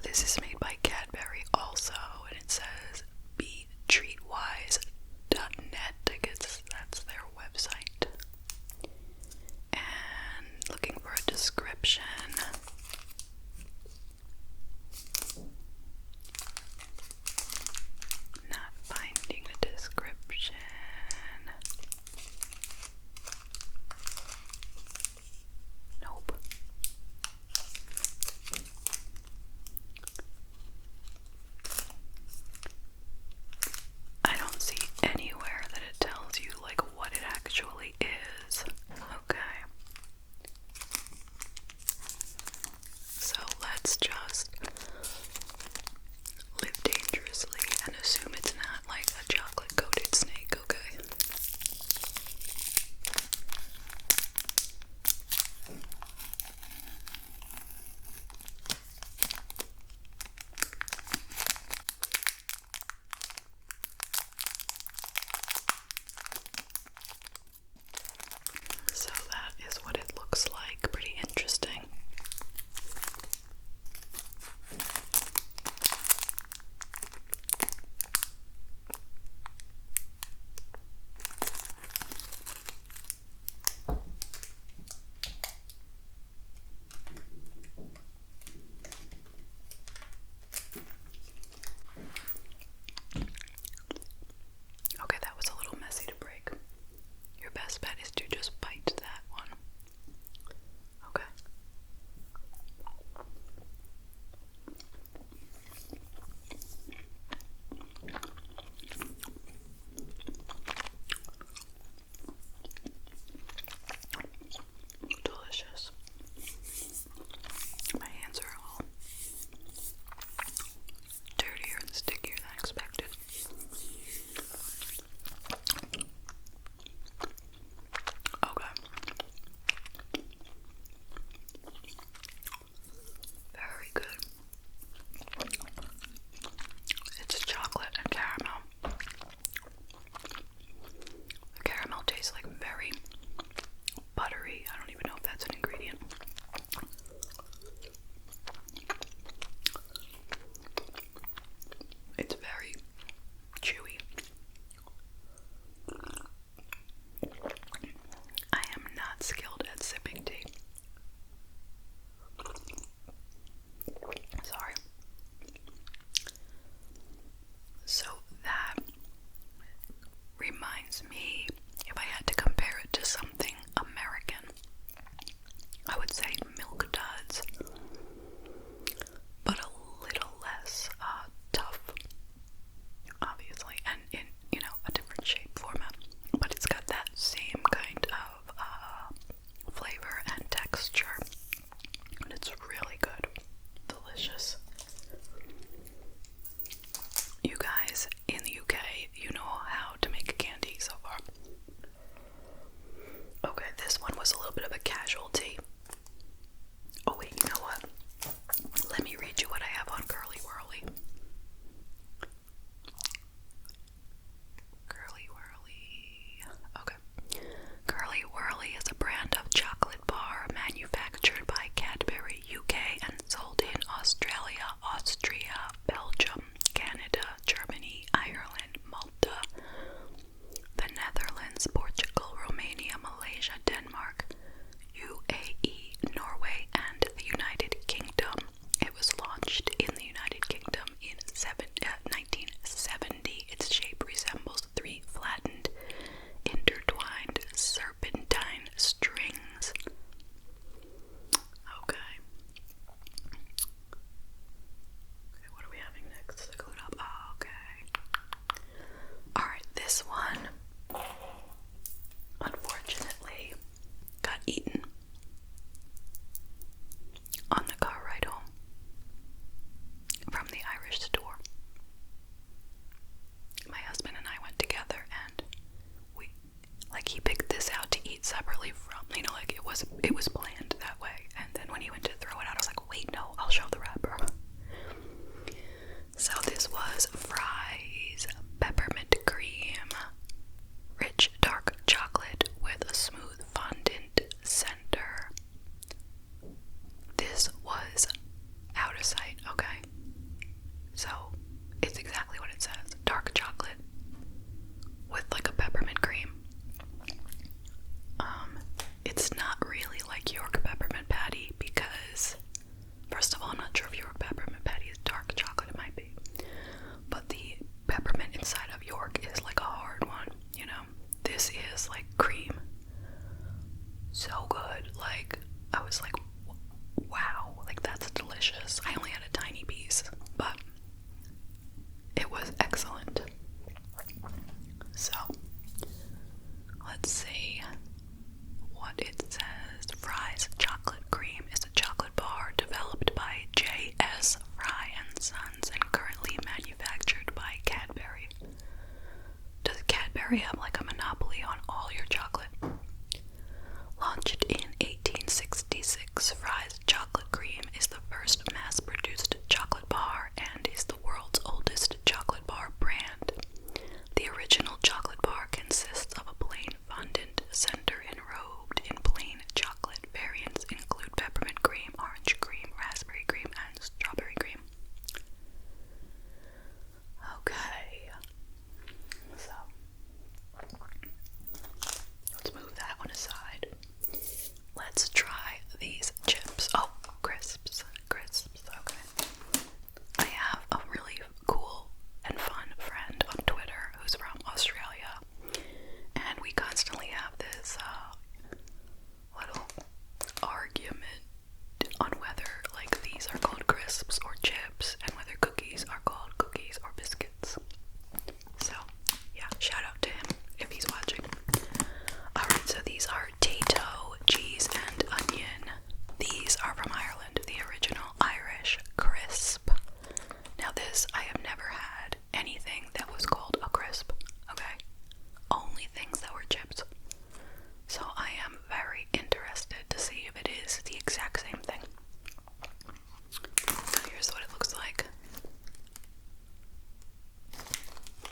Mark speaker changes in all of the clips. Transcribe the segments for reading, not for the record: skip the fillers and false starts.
Speaker 1: this is made by Cadbury also, and it says betreatwise.net. I guess that's their website. And looking for a description. Not finding a description. Nope. I don't see anywhere that it tells you like what it actually is. Okay. So let's just live dangerously and assume it's not like a chocolate coated snake, okay? So that is what it looks like. Pretty interesting. Okay, that was a little messy to break. Your best bet is to just bite that one. Okay. Delicious. My hands are all dirtier and stickier than expected. Okay. Very good. It's chocolate and caramel. The caramel tastes like very buttery. I don't even know if that's an ingredient. It's very chewy. I am not skilled at sipping tea. Sorry. So that reminds me, if I had to compare it to something American, I would say Milk Duds, but a little less tough, obviously, and in, a different shape format. But it's got that same kind of flavor and texture, and it's really good. Delicious. You guys in the UK, you know how to make candy so far. Okay, this one was a little bit of a casualty. Oh wait, you know what? Let me read you what I have on Curly Whirly. Curly Whirly. Okay. Curly Whirly is a brand of chocolate bar manufactured by Cadbury UK and sold in Australia, Austria, Belgium, Canada, Germany, Ireland, Malta, the Netherlands, Portugal, Romania, Malaysia, Denmark, UAE, Norway, and the United Kingdom. It was launched in the United Kingdom in 1970. Its shape resembles three flattened, intertwined serpentine strings. Okay. Okay, what are we having next? Look it up. Oh, okay. Alright, this one unfortunately got eaten on the car ride home from the Irish store. My husband and I went together, and he picked this out to eat separately from, like it was planned that way. And then when he went to throw it out, I was like, wait, no, I'll show the wrapper. So this was Fry's Peppermint Cream, rich dark chocolate with a smooth fondant center. This was out of sight, okay? Cadbury have like a monopoly on all your chocolate. Launched in 1866, Fry's chocolate cream is the first mass-produced chocolate bar and is the world's oldest chocolate bar brand. The original chocolate bar consists of a plain fondant center enrobed in plain chocolate. Variants include peppermint cream, orange cream, raspberry cream, and strawberry cream. Okay, so let's move that one aside. Let's try these chips. Oh, crisps. Okay. I have a really cool and fun friend on Twitter who's from Australia, and we constantly have this little argument on whether like these are called crisps or chips and whether cookies are called cookies or biscuits. So yeah, shout out to him if he's watching. Alright, so these are Tato, cheese and onion. These are from Ireland, the original Irish crisp. Now this, I have never had anything that was called a crisp, okay? Only things that were chips. So I am very interested to see if it is the exact same thing. Here's what it looks like.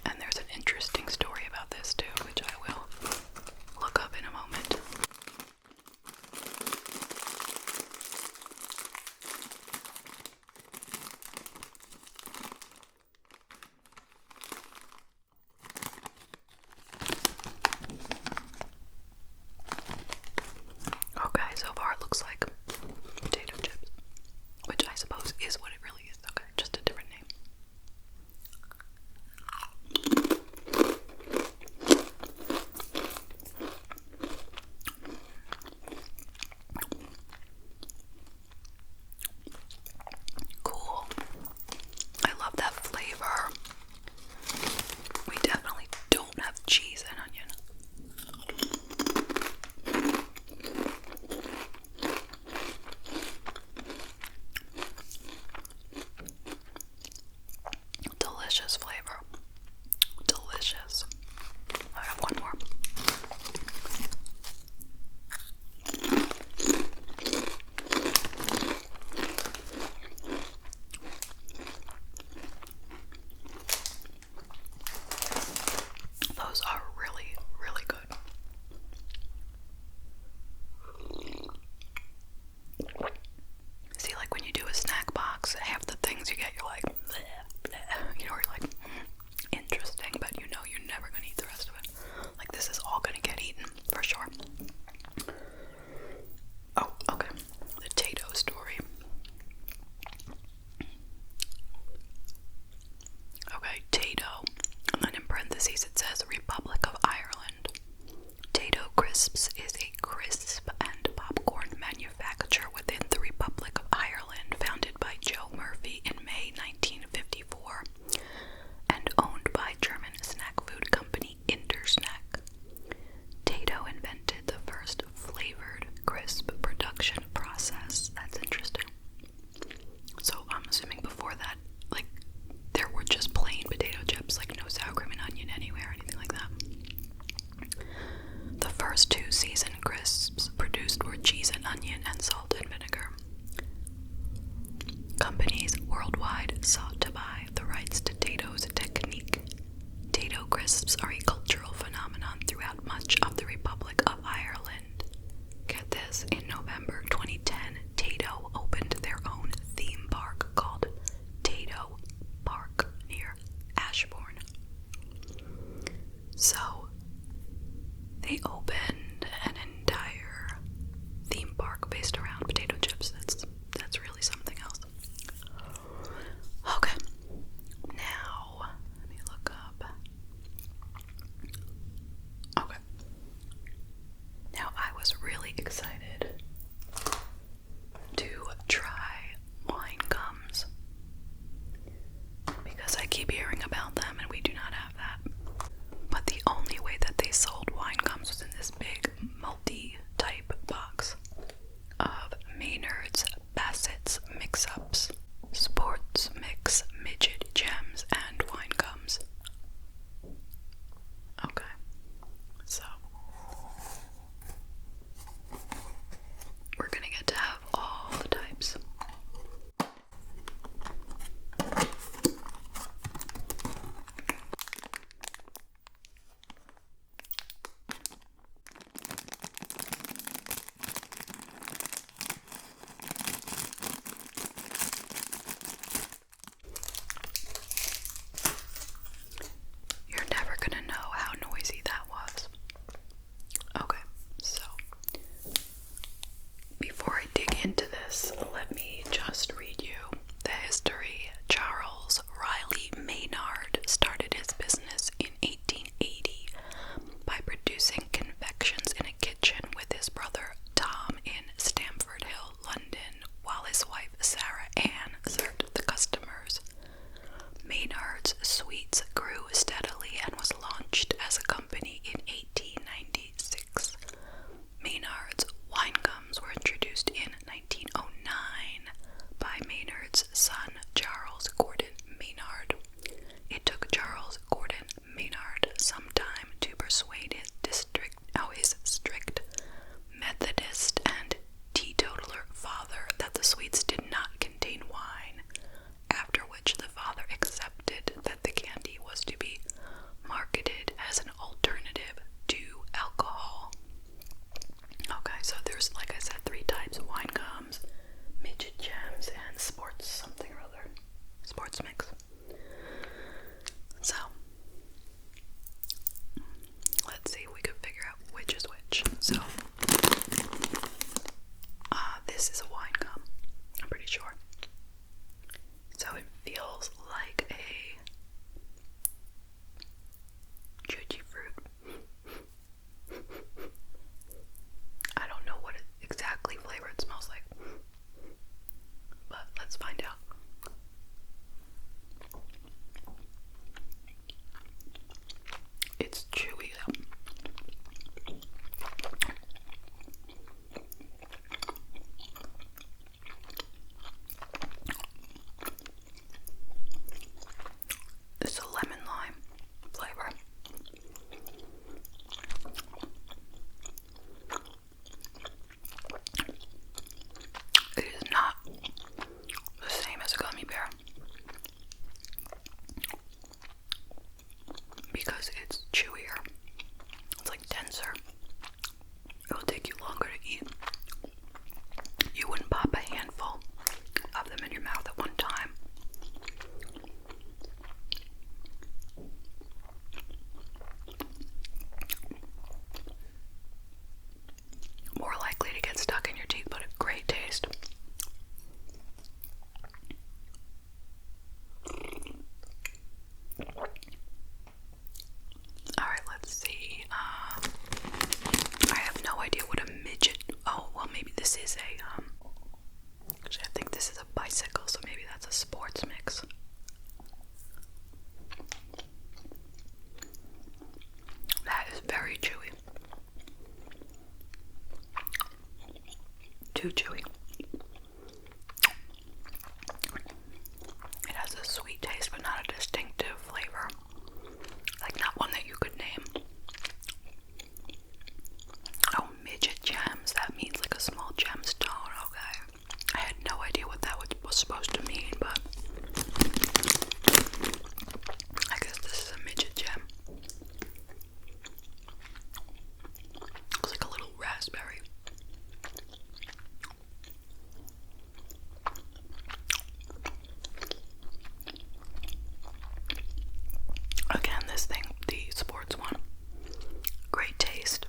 Speaker 1: And there's an interesting story about this too, which I will look up in a moment. Okay, so far it looks like potato chips, which I suppose is what it really is. Okay, just a different name. Cool. I love that flavor. We definitely don't have cheese and onion. Delicious flavor. Delicious. I have one more. Those are really, really good. See, like when you do a snack box, half the things you get, you're like, bleh, bleh. You know, you're like, interesting, but you know you're never gonna eat the rest of it. Like this is all gonna get eaten, for sure. Oh, okay. The Tato story. Okay, Tato. And then in parentheses it says Republic of Ireland. Tato Crisps is a crisp and popcorn manufacturer within the Republic of Ireland, founded by Joe Murphy in May 1954 and owned by German snack food company Intersnack. Tato invented the first flavored crisp production process. That's interesting. So I'm assuming before that, like, there were just plain potato chips, like no sour cream and onion anywhere or anything like that. The first two seasoned crisps produced were cheese and onion and salt and vinegar. Companies worldwide sought to buy the rights to Tato's technique. Tato crisps are a cultural phenomenon throughout much of the Republic of Ireland. Get this, in November 2010, Tato opened their own theme park called Tato Park near Ashbourne. So, they opened an entire theme park based around potato chips. That's really something else. Okay, now let me look up. Okay, now I was really excited to try wine gums because I keep hearing about them and we do not have that. But the only way that they sold wine gums was in this big multi-type box of Maynard's Bassett's Mix-Ups, Sports Mix Midget Gems, and wine gums. Okay. because it's chewier. It's like denser. It'll take you longer to eat. You wouldn't pop a handful of them in your mouth at one time. More likely to get stuck in your teeth, but a great taste. Alright, let's see. I have no idea what a midget. Oh, well, maybe this is a, actually, I think this is a bicycle, so maybe that's a sports mix. That is very chewy. Too chewy. It has a sweet taste, but not a distinctive flavor. Like, not one that you could name. Oh, midget gems. That means like a small gemstone. Okay. I had no idea what that was supposed to mean, but I guess this is a midget gem. Looks like a little raspberry. Again, this thing, the sports one, great taste,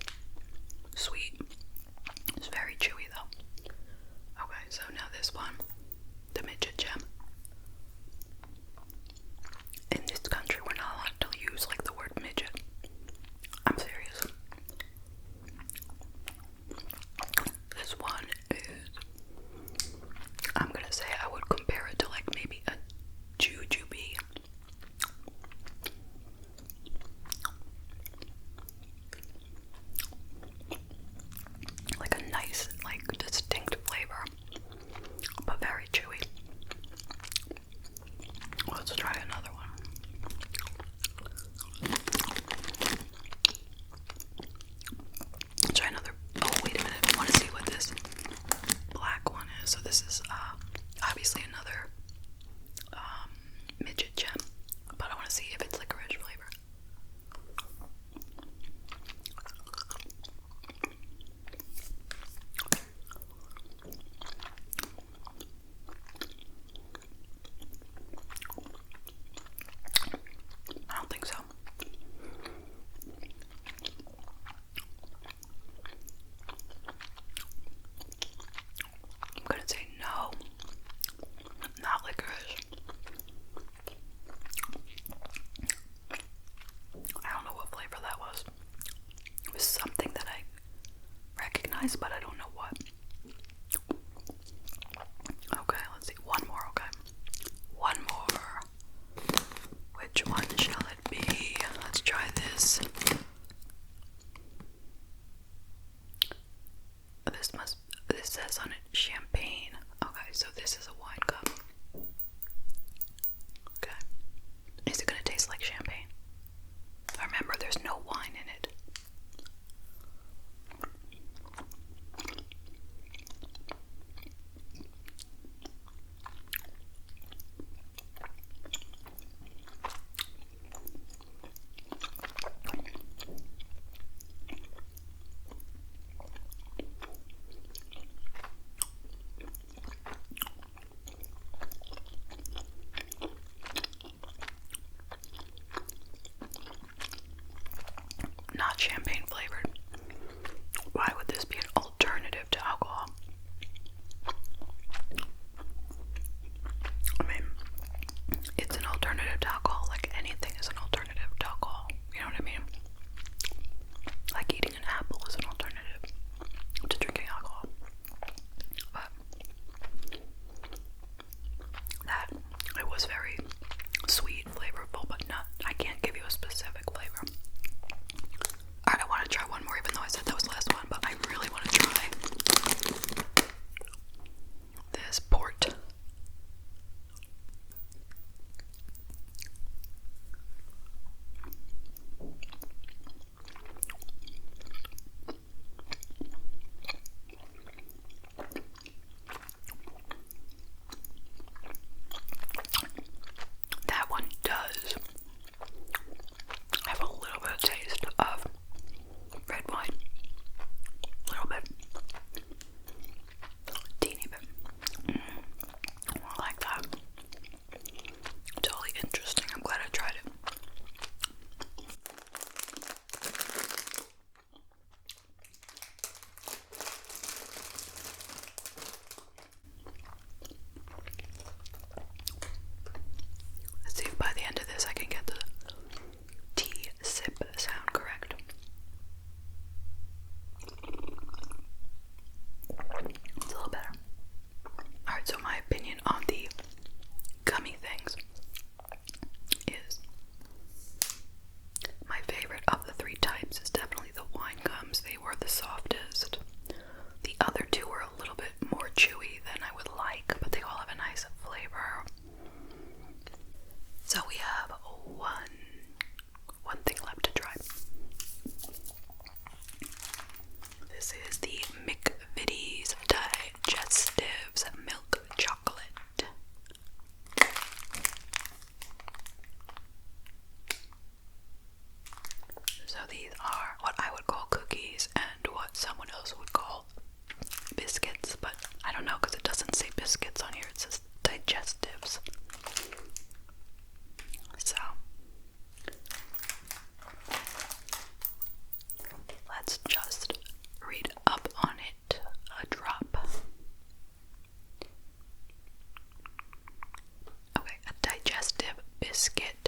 Speaker 1: sweet. It's very chewy though. Okay, so now this one, the midget gem. In this country, we're not allowed to use like the word midget. I'm serious. This one is, I'm gonna say I would compare it to like maybe a jujube. Like a nice, like distinct flavor, but very chewy. Let's try another one. Try another. Oh, wait a minute. I want to see what this black one is. So this is obviously another midget gem, but I want to see if it's licorice flavor. I don't think so. I'm gonna say no, not licorice. I don't know what flavor that was. It was something that I recognize, but I don't know what. Okay, let's see. One more, okay. One more. Which one shall it be? Let's try this. This says on it champagne. Okay, so this is a wine cup. Okay. Is it gonna taste like champagne? Remember, there's no wine in it. Not champagne flavored. Why would this be an alternative to alcohol? I mean, it's an alternative to alcohol, like anything is an alternative to alcohol. You know what I mean? Like eating an apple is an alternative to drinking alcohol. But that, it was very sweet, flavorful, but not, I can't give you a specific flavor. Alright, I want to try one more, even though I said that was the last one, but I really want to try this port. what someone else would call biscuits, but I don't know because it doesn't say biscuits on here, it says digestives. So let's just read up on it a drop. Okay, a digestive biscuit